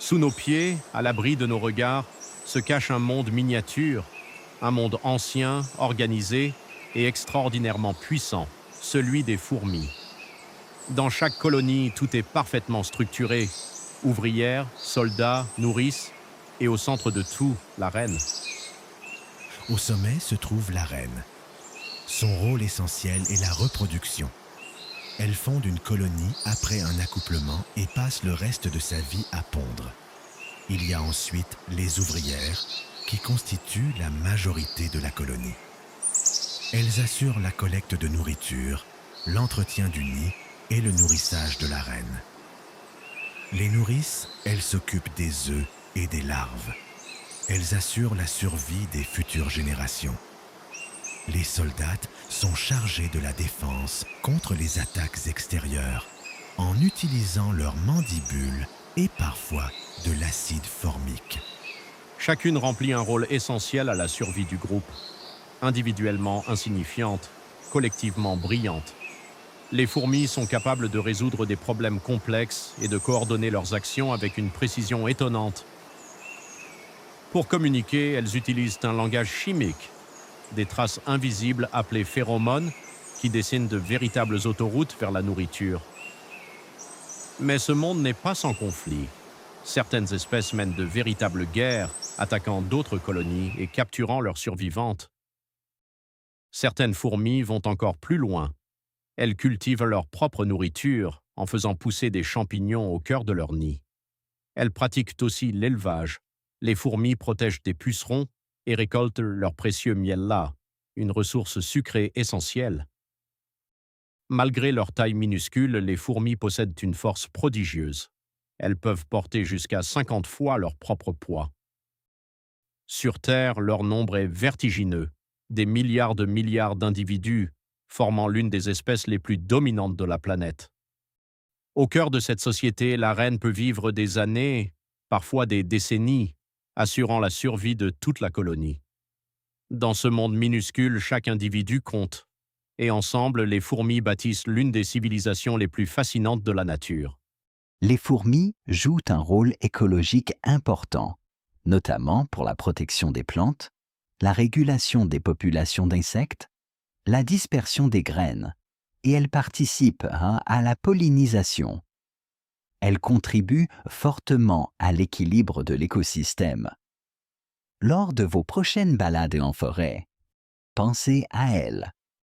Sous nos pieds, à l'abri de nos regards, se cache un monde miniature, un monde ancien, organisé et extraordinairement puissant, celui des fourmis. Dans chaque colonie, tout est parfaitement structuré. Ouvrières, soldats, nourrices, et au centre de tout, la reine. Au sommet se trouve la reine. Son rôle essentiel est la reproduction. Elle fonde une colonie après un accouplement et passe le reste de sa vie à pondre. Il y a ensuite les ouvrières, qui constituent la majorité de la colonie. Elles assurent la collecte de nourriture, l'entretien du nid et le nourrissage de la reine. Les nourrices, elles s'occupent des œufs et des larves. Elles assurent la survie des futures générations. Les soldates sont chargés de la défense contre les attaques extérieures en utilisant leurs mandibules et parfois de l'acide formique. Chacune remplit un rôle essentiel à la survie du groupe. Individuellement insignifiantes, collectivement brillantes. Les fourmis sont capables de résoudre des problèmes complexes et de coordonner leurs actions avec une précision étonnante. Pour communiquer, elles utilisent un langage chimique, des traces invisibles appelées phéromones qui dessinent de véritables autoroutes vers la nourriture. Mais ce monde n'est pas sans conflit. Certaines espèces mènent de véritables guerres, attaquant d'autres colonies et capturant leurs survivantes. Certaines fourmis vont encore plus loin. Elles cultivent leur propre nourriture en faisant pousser des champignons au cœur de leur nid. Elles pratiquent aussi l'élevage. Les fourmis protègent des pucerons et récoltent leur précieux miel-là, une ressource sucrée essentielle. Malgré leur taille minuscule, les fourmis possèdent une force prodigieuse. Elles peuvent porter jusqu'à 50 fois leur propre poids. Sur Terre, leur nombre est vertigineux. Des milliards d'individus formant l'une des espèces les plus dominantes de la planète. Au cœur de cette société, la reine peut vivre des années, parfois des décennies, assurant la survie de toute la colonie. Dans ce monde minuscule, chaque individu compte, et ensemble, les fourmis bâtissent l'une des civilisations les plus fascinantes de la nature. Les fourmis jouent un rôle écologique important, notamment pour la protection des plantes, la régulation des populations d'insectes, la dispersion des graines, et elles participent à la pollinisation. Elles contribuent fortement à l'équilibre de l'écosystème. Lors de vos prochaines balades en forêt, pensez à elles.